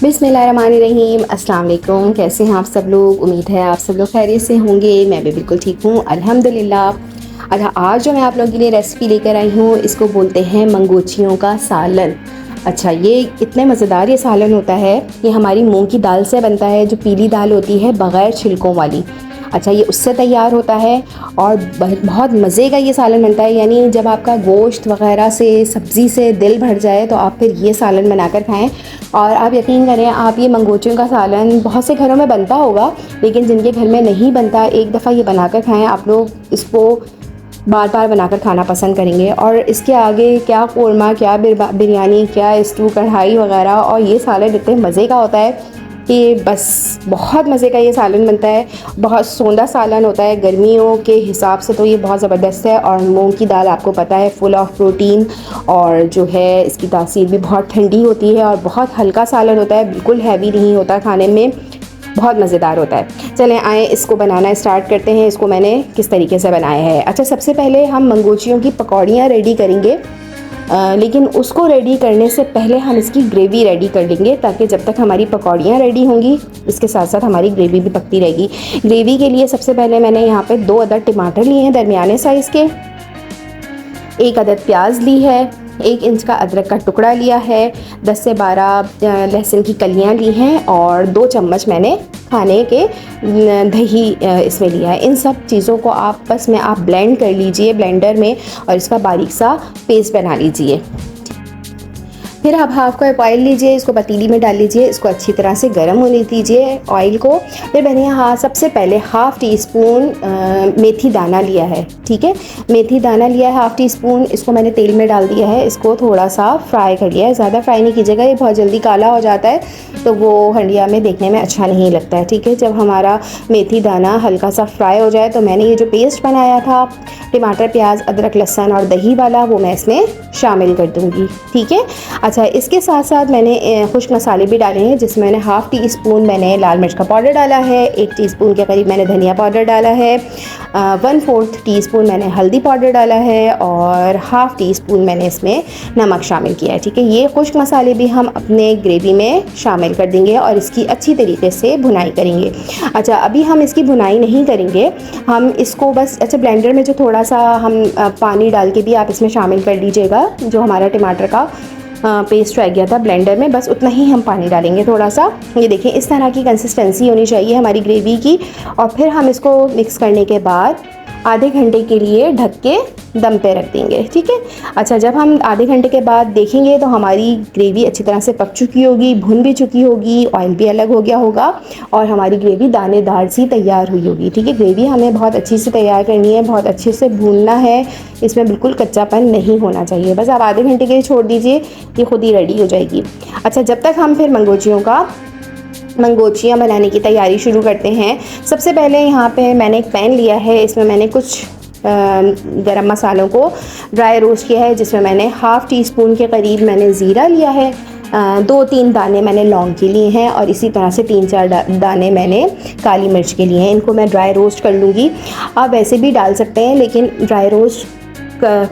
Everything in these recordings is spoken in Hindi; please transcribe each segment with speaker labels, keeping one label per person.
Speaker 1: बिस्मिल्लाहिर्रहमानिर्रहीम। अस्सलाम वालेकुम। कैसे हैं आप सब लोग? उम्मीद है आप सब लोग खैरियत से होंगे। मैं भी बिल्कुल ठीक हूँ अल्हम्दुलिल्लाह। अच्छा, आज जो मैं आप लोगों के लिए रेसिपी लेकर आई हूँ इसको बोलते हैं मंगोचियों का सालन। अच्छा, ये इतने मज़ेदार ये सालन होता है। ये हमारी मूंग की दाल से बनता है, जो पीली दाल होती है बग़ैर छिलकों वाली। अच्छा, ये उससे तैयार होता है और बहुत मज़े का ये सालन बनता है। यानी जब आपका गोश्त वग़ैरह से, सब्ज़ी से दिल भर जाए तो आप फिर ये सालन बनाकर खाएं। और आप यकीन करें, आप ये मंगोचियों का सालन बहुत से घरों में बनता होगा, लेकिन जिनके घर में नहीं बनता, एक दफ़ा ये बनाकर खाएं। आप लोग इसको बार बार बनाकर खाना पसंद करेंगे। और इसके आगे क्या कोरमा, क्या बिरयानी, क्या स्टू, कढ़ाई वगैरह, और ये सालन इतने मज़े का होता है कि बस बहुत मज़े का ये सालन बनता है। बहुत सौंदा सालन होता है, गर्मियों के हिसाब से तो ये बहुत ज़बरदस्त है। और मूंग की दाल आपको पता है फुल ऑफ प्रोटीन, और जो है इसकी तासीर भी बहुत ठंडी होती है। और बहुत हल्का सालन होता है, बिल्कुल हैवी नहीं होता, खाने में बहुत मज़ेदार होता है। चलें आए इसको बनाना स्टार्ट करते हैं। इसको मैंने किस तरीके से बनाया है। अच्छा, सबसे पहले हम मंगोचियों की पकौड़ियाँ रेडी करेंगे, लेकिन उसको रेडी करने से पहले हम इसकी ग्रेवी रेडी कर लेंगे, ताकि जब तक हमारी पकौड़ियाँ रेडी होंगी इसके साथ साथ हमारी ग्रेवी भी पकती रहेगी। ग्रेवी के लिए सबसे पहले मैंने यहाँ पे 2 अदद टमाटर लिए हैं दरमियाने साइज़ के, 1 अदद प्याज ली है, 1 इंच का अदरक का टुकड़ा लिया है, 10 से 12 लहसुन की कलियाँ ली हैं, और 2 चम्मच मैंने खाने के दही इसमें लिया है। इन सब चीज़ों को आपस में आप ब्लेंड कर लीजिए ब्लेंडर में, और इसका बारीक सा पेस्ट बना लीजिए। फिर आप हाफ़ कप ऑयल लीजिए, इसको पतीली में डाल लीजिए, इसको अच्छी तरह से गर्म होने दीजिए ऑयल को। फिर मैंने यहाँ सबसे पहले हाफ़ टी स्पून मेथी दाना लिया है। ठीक है, मेथी दाना लिया है हाफ़ टी स्पून, इसको मैंने तेल में डाल दिया है। इसको थोड़ा सा फ्राई कर लिया है, ज़्यादा फ्राई नहीं कीजिएगा, ये बहुत जल्दी काला हो जाता है तो वो हंडिया में देखने में अच्छा नहीं लगता है। ठीक है, जब हमारा मेथी दाना हल्का सा फ्राई हो जाए तो मैंने ये जो पेस्ट बनाया था टमाटर, प्याज, अदरक, लहसुन और दही वाला, वो मैं इसमें शामिल कर दूँगी। ठीक है। अच्छा, इसके साथ साथ मैंने खुश्क मसाले भी डाले हैं, जिसमें मैंने हाफ़ टी स्पून मैंने लाल मिर्च का पाउडर डाला है, 1 टीस्पून के करीब मैंने धनिया पाउडर डाला है, 1/4 टीस्पून मैंने हल्दी पाउडर डाला है, और हाफ़ टी स्पून मैंने इसमें नमक शामिल किया है। ठीक है, ये खुश्क मसाले भी हम अपने ग्रेवी में शामिल कर देंगे और इसकी अच्छी तरीके से भुनाई करेंगे। अच्छा, अभी हम इसकी भुनाई नहीं करेंगे, हम इसको बस अच्छा ब्लेंडर में जो थोड़ा सा हम पानी डाल के भी आप इसमें शामिल कर लीजिएगा। जो हमारा टमाटर का पेस्ट रह गया था ब्लेंडर में, बस उतना ही हम पानी डालेंगे थोड़ा सा। ये देखिए, इस तरह की कंसिस्टेंसी होनी चाहिए हमारी ग्रेवी की। और फिर हम इसको मिक्स करने के बाद आधे घंटे के लिए ढक के दम पे रख देंगे। ठीक है। अच्छा, जब हम आधे घंटे के बाद देखेंगे तो हमारी ग्रेवी अच्छी तरह से पक चुकी होगी, भुन भी चुकी होगी, ऑयल भी अलग हो गया होगा, और हमारी ग्रेवी दानेदार सी तैयार हुई होगी। ठीक है, ग्रेवी हमें बहुत अच्छी से तैयार करनी है, बहुत अच्छे से भूनना है, इसमें बिल्कुल कच्चापन नहीं होना चाहिए। बस आप आधे घंटे के लिए छोड़ दीजिए, ये खुद ही रेडी हो जाएगी। अच्छा, जब तक हम फिर मंगोचियाँ बनाने की तैयारी शुरू करते हैं। सबसे पहले यहाँ पे मैंने एक पैन लिया है, इसमें मैंने कुछ गरम मसालों को ड्राई रोस्ट किया है, जिसमें मैंने हाफ़ टी स्पून के करीब मैंने ज़ीरा लिया है, 2-3 दाने मैंने लौंग के लिए हैं, और इसी तरह से 3-4 दाने मैंने काली मिर्च के लिए हैं। इनको मैं ड्राई रोस्ट कर लूँगी। आप वैसे भी डाल सकते हैं, लेकिन ड्राई रोस्ट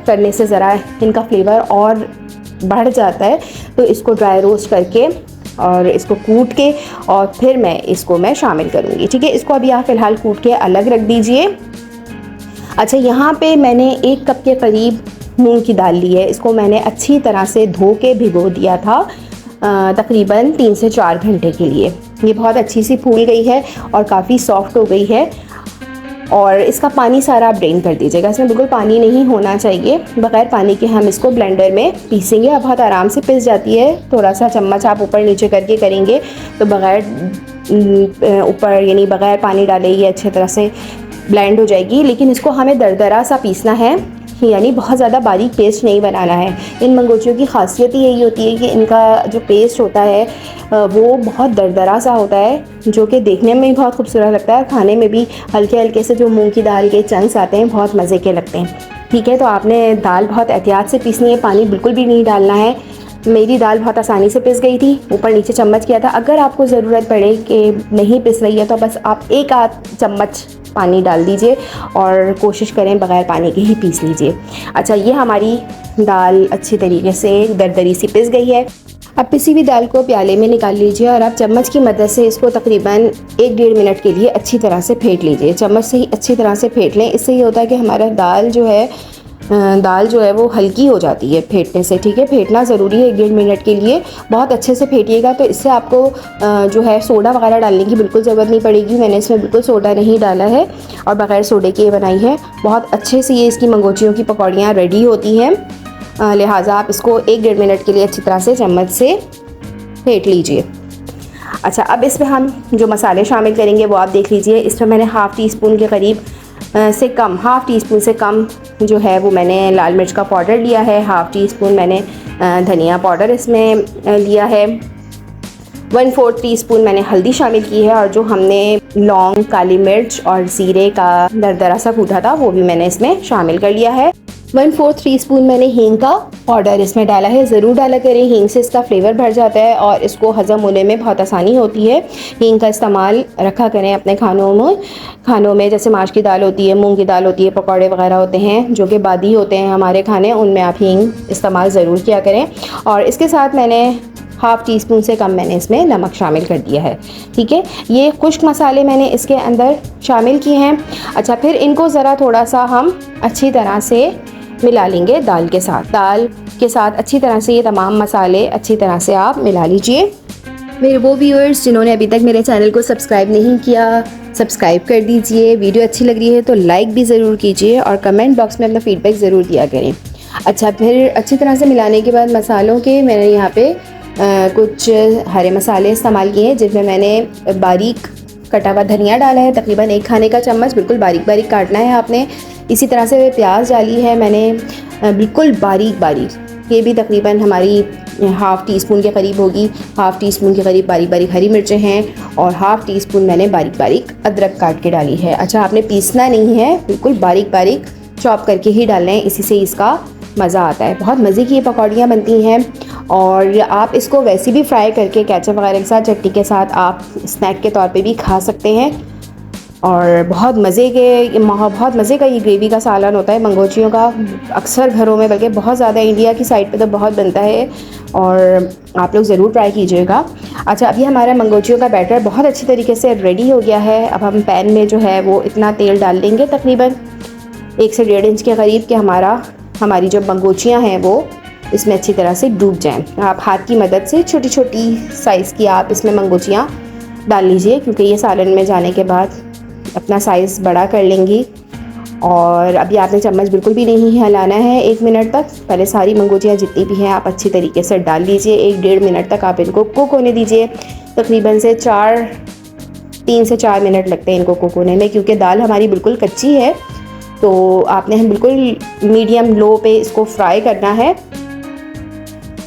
Speaker 1: करने से ज़रा इनका फ्लेवर और बढ़ जाता है, तो इसको ड्राई रोस्ट करके और इसको कूट के और फिर मैं शामिल करूँगी। ठीक है, इसको अभी आप फ़िलहाल कूट के अलग रख दीजिए। अच्छा, यहाँ पे मैंने 1 कप के करीब मूंग की दाल ली है। इसको मैंने अच्छी तरह से धो के भिगो दिया था, तकरीबन 3 से 4 घंटे के लिए। ये बहुत अच्छी सी फूल गई है और काफ़ी सॉफ्ट हो गई है। और इसका पानी सारा आप ड्रेन कर दीजिएगा, इसमें बिल्कुल पानी नहीं होना चाहिए। बग़ैर पानी के हम इसको ब्लेंडर में पीसेंगे। अब बहुत आराम से पिस जाती है, थोड़ा सा चम्मच आप ऊपर नीचे करके करेंगे तो बग़ैर पानी डाले ये अच्छे तरह से ब्लेंड हो जाएगी। लेकिन इसको हमें दरदरा सा पीसना है, यानी बहुत ज़्यादा बारीक पेस्ट नहीं बनाना है। इन मंगोचियों की खासियत ही यही होती है कि इनका जो पेस्ट होता है वो बहुत दरदरा सा होता है, जो कि देखने में भी बहुत खूबसूरत लगता है, खाने में भी हल्के हल्के से जो मूंग की दाल के चंक्स आते हैं बहुत मज़े के लगते हैं। ठीक है, तो आपने दाल बहुत एहतियात से पीसनी है, पानी बिल्कुल भी नहीं डालना है। मेरी दाल बहुत आसानी से पिस गई थी, ऊपर नीचे चम्मच किया था। अगर आपको ज़रूरत पड़े कि नहीं पिस रही है तो बस आप 1 आध चम्मच पानी डाल दीजिए और कोशिश करें बग़ैर पानी के ही पीस लीजिए। अच्छा, ये हमारी दाल अच्छी तरीके से दरदरी सी पिस गई है। अब पिसी हुई दाल को प्याले में निकाल लीजिए और आप चम्मच की मदद से इसको तकरीबन 1-1.5 मिनट के लिए अच्छी तरह से फेंट लीजिए। चम्मच से ही अच्छी तरह से फेंट लें, इससे ये होता है कि हमारा दाल जो है वो हल्की हो जाती है फेंटने से। ठीक है, फेंटना ज़रूरी है 1-1.5 मिनट के लिए। बहुत अच्छे से फेंटिएगा, तो इससे आपको जो है सोडा वगैरह डालने की बिल्कुल ज़रूरत नहीं पड़ेगी। मैंने इसमें बिल्कुल सोडा नहीं डाला है और बग़ैर सोडे के ये बनाई है। बहुत अच्छे से ये इसकी मंगोचियों की पकौड़ियाँ रेडी होती हैं, लिहाजा आप इसको 1-1.5 मिनट के लिए अच्छी तरह से चम्मच से फेंट लीजिए। अच्छा, अब इसमें हम जो मसाले शामिल करेंगे वो आप देख लीजिए। इसमें मैंने हाफ़ टी स्पून के करीब से कम, हाफ़ टी स्पून से कम जो है वो मैंने लाल मिर्च का पाउडर लिया है। हाफ़ टी स्पून मैंने धनिया पाउडर इसमें लिया है। 1/4 टीस्पून मैंने हल्दी शामिल की है और जो हमने लौंग, काली मिर्च और ज़ीरे का दरदरा सा कूटा था वो भी मैंने इसमें शामिल कर लिया है। 1/4 टीस्पून मैंने हींग का पाउडर इसमें डाला है। ज़रूर डाला करें, हींग से इसका फ्लेवर बढ़ जाता है और इसको हज़म होने में बहुत आसानी होती है। हींग का इस्तेमाल रखा करें अपने खानों में जैसे माश की दाल होती है, मूंग की दाल होती है, पकौड़े वगैरह होते हैं जो कि बादी होते हैं हमारे खाने, उनमें आप हींग इस्तेमाल ज़रूर किया करें। और इसके साथ मैंने हाफ़ टी स्पून से कम मैंने इसमें नमक शामिल कर दिया है। ठीक है, ये खुश्क मसाले मैंने इसके अंदर शामिल किए हैं। अच्छा, फिर इनको ज़रा थोड़ा सा हम अच्छी तरह से मिला लेंगे दाल के साथ अच्छी तरह से ये तमाम मसाले अच्छी तरह से आप मिला लीजिए। मेरे वो व्यूअर्स जिन्होंने अभी तक मेरे चैनल को सब्सक्राइब नहीं किया, सब्सक्राइब कर दीजिए। वीडियो अच्छी लग रही है तो लाइक भी ज़रूर कीजिए और कमेंट बॉक्स में अपना फ़ीडबैक ज़रूर दिया करें। अच्छा, फिर अच्छी तरह से मिलाने के बाद मसालों के मैंने यहाँ पे कुछ हरे मसाले इस्तेमाल किए हैं, जिसमें मैंने बारीक कटा हुआ धनिया डाला है, तकरीबन 1 खाने का चम्मच। बिल्कुल बारीक बारीक काटना है आपने। इसी तरह से प्याज डाली है मैंने बिल्कुल बारीक, ये भी तकरीबन हमारी हाफ़ टी स्पून के करीब होगी। हाफ़ टी स्पून के करीब बारीक बारीक हरी मिर्चें हैं और हाफ़ टी स्पून मैंने बारीक बारीक अदरक काट के डाली है। अच्छा, आपने पीसना नहीं है, बिल्कुल बारीक बारीक चॉप करके ही डालना है, इसी से इसका मज़ा आता है। बहुत मज़े की ये पकौड़ियाँ बनती हैं और आप इसको वैसे भी फ्राई करके केचप वगैरह के साथ, चटनी के साथ आप स्नैक के तौर पे भी खा सकते हैं। और बहुत मज़े का ये ग्रेवी का सालन होता है मंगोचियों का। अक्सर घरों में, बल्कि बहुत ज़्यादा इंडिया की साइड पे तो बहुत बनता है और आप लोग ज़रूर ट्राई कीजिएगा। अच्छा, अभी हमारा मंगोचियों का बैटर बहुत अच्छी तरीके से रेडी हो गया है। अब हम पैन में जो है वो इतना तेल डाल देंगे तकरीबन 1 से 1.5 इंच के करीब कि हमारी जो मंगोचियाँ हैं वो इसमें अच्छी तरह से डूब जाएं। आप हाथ की मदद से छोटी छोटी साइज़ की आप इसमें मंगोचियाँ डाल लीजिए, क्योंकि ये सालन में जाने के बाद अपना साइज़ बड़ा कर लेंगी। और अभी आपने चम्मच बिल्कुल भी नहीं हिलाना है 1 मिनट तक। पहले सारी मंगोचियाँ जितनी भी हैं आप अच्छी तरीके से डाल लीजिए। 1-1.5 मिनट तक आप इनको कुक होने दीजिए। तकरीबन से 3 से 4 मिनट लगते हैं इनको कुक होने में, क्योंकि दाल हमारी बिल्कुल कच्ची है। तो आपने बिल्कुल मीडियम लो पे इसको फ्राई करना है,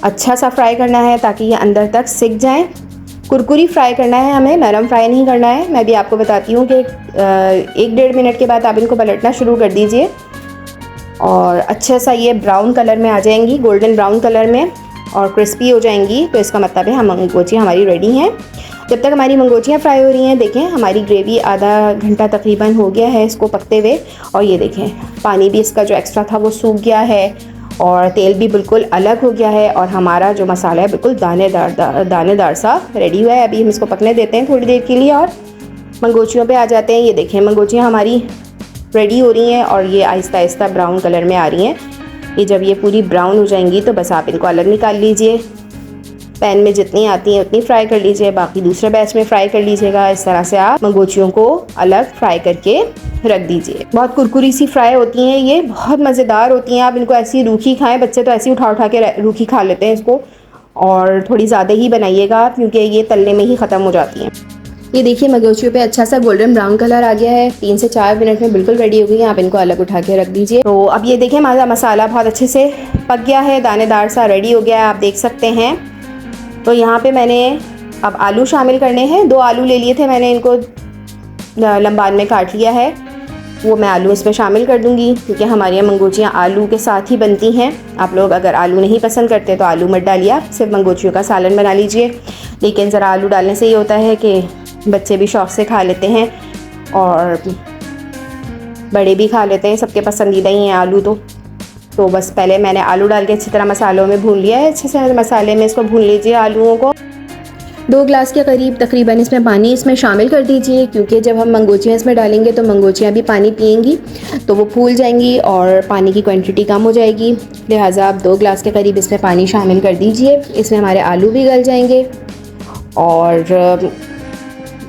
Speaker 1: अच्छा सा फ्राई करना है ताकि ये अंदर तक सिक जाएं। कुरकुरी फ्राई करना है हमें, नरम फ्राई नहीं करना है। मैं भी आपको बताती हूँ कि 1-1.5 मिनट के बाद आप इनको पलटना शुरू कर दीजिए और अच्छा सा ये ब्राउन कलर में आ जाएंगी, गोल्डन ब्राउन कलर में, और क्रिस्पी हो जाएंगी। तो इसका मतलब है मंगोचियाँ हमारी रेडी हैं। जब तक हमारी मंगोचियाँ फ्राई हो रही हैं, देखें हमारी ग्रेवी आधा घंटा तकरीबन हो गया है इसको पकते हुए। और ये देखें पानी भी इसका जो एक्स्ट्रा था वो सूख गया है और तेल भी बिल्कुल अलग हो गया है और हमारा जो मसाला है बिल्कुल दानेदार सा रेडी हुआ है। अभी हम इसको पकने देते हैं थोड़ी देर के लिए और मंगोचियों पे आ जाते हैं। ये देखें मंगोचियाँ हमारी रेडी हो रही हैं और ये आहिस्ता आहिस्ता ब्राउन कलर में आ रही हैं। ये जब ये पूरी ब्राउन हो जाएंगी तो बस आप इनको अलग निकाल लीजिए। पैन में जितनी आती हैं उतनी फ्राई कर लीजिए, बाकी दूसरे बैच में फ्राई कर लीजिएगा। इस तरह से आप मंगोचियों को अलग फ्राई करके रख दीजिए। बहुत कुरकुरी सी फ्राई होती हैं, ये बहुत मज़ेदार होती हैं। आप इनको ऐसी रूखी खाएं, बच्चे तो ऐसी उठा के रूखी खा लेते हैं इसको, और थोड़ी ज़्यादा ही बनाइएगा क्योंकि ये तलने में ही ख़त्म हो जाती हैं। ये देखिए मंगोचियों पे अच्छा सा गोल्डन ब्राउन कलर आ गया है। 3 से 4 मिनट में बिल्कुल रेडी हो गई है। आप इनको अलग उठा के रख दीजिए। तो अब ये देखें हमारा मसाला बहुत अच्छे से पक गया है, दानेदार सा रेडी हो गया है, आप देख सकते हैं। तो यहाँ पे मैंने अब आलू शामिल करने हैं। 2 आलू ले लिए थे मैंने, इनको लंबान में काट लिया है, वो मैं आलू इसमें शामिल कर दूंगी क्योंकि हमारी मंगोचियाँ आलू के साथ ही बनती हैं। आप लोग अगर आलू नहीं पसंद करते तो आलू मत डालिए, आप सिर्फ मंगोचियों का सालन बना लीजिए। लेकिन ज़रा आलू डालने से ये होता है कि बच्चे भी शौक़ से खा लेते हैं और बड़े भी खा लेते हैं, सबके पसंदीदा ही हैं आलू। तो बस पहले मैंने आलू डाल के अच्छी तरह मसालों में भून लिया है। अच्छे से मसाले में इसको भून लीजिए आलूओं को। 2 ग्लास के करीब तकरीबन इसमें पानी इसमें शामिल कर दीजिए, क्योंकि जब हम मंगोचियाँ इसमें डालेंगे तो मंगोचियाँ भी पानी पिएंगी, तो वो फूल जाएंगी और पानी की क्वांटिटी कम हो जाएगी। लिहाजा आप 2 ग्लास के करीब इसमें पानी शामिल कर दीजिए। इसमें हमारे आलू भी गल जाएंगे और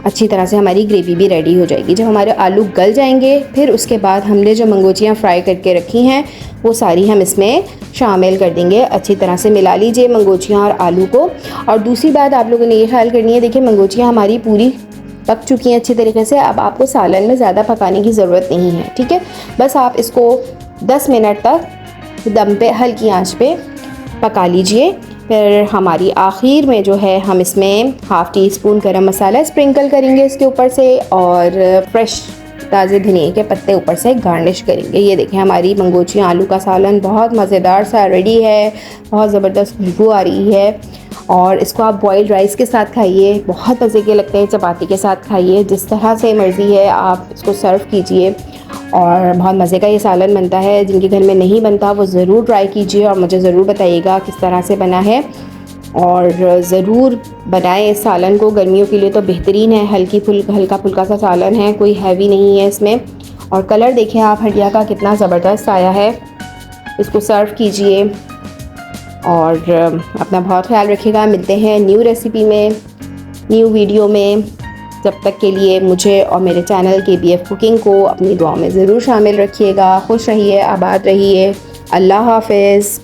Speaker 1: अच्छी तरह से हमारी ग्रेवी भी रेडी हो जाएगी। जब हमारे आलू गल जाएंगे, फिर उसके बाद हमने जो मंगोचियाँ फ्राई करके रखी हैं वो सारी हम इसमें शामिल कर देंगे। अच्छी तरह से मिला लीजिए मंगोचियाँ और आलू को। और दूसरी बात आप लोगों ने ये ख्याल करनी है, देखिए मंगोचियाँ हमारी पूरी पक चुकी हैं अच्छी तरीके से। अब आपको सालन में ज़्यादा पकाने की ज़रूरत नहीं है, ठीक है। बस आप इसको 10 मिनट तक दम पे हल्की आंच पे पका लीजिए। फिर हमारी आखिर में जो है हम इसमें हाफ़ टी स्पून गरम मसाला स्प्रिंकल करेंगे इसके ऊपर से, और फ्रेश ताज़े धनिए के पत्ते ऊपर से गार्निश करेंगे। ये देखें हमारी मंगोचियाँ आलू का सालन बहुत मज़ेदार सा रेडी है। बहुत ज़बरदस्त खुशबू आ रही है और इसको आप बॉइल्ड राइस के साथ खाइए, बहुत मज़े के लगते हैं। चपाती के साथ खाइए, जिस तरह से मर्ज़ी है आप इसको सर्व कीजिए और बहुत मज़े का ये सालन बनता है। जिनके घर में नहीं बनता वो ज़रूर ट्राई कीजिए और मुझे ज़रूर बताइएगा किस तरह से बना है। और ज़रूर बनाएं इस सालन को, गर्मियों के लिए तो बेहतरीन है। हल्का फुल्का सा सालन है, कोई हैवी नहीं है इसमें। और कलर देखें आप हंडिया का कितना ज़बरदस्त आया है। इसको सर्व कीजिए और अपना बहुत ख्याल रखिएगा। मिलते हैं न्यू रेसिपी में, न्यू वीडियो में। जब तक के लिए मुझे और मेरे चैनल KBF कुकिंग को अपनी दुआओं में ज़रूर शामिल रखिएगा। खुश रहिए, आबाद रहिए। अल्लाह हाफ़िज़।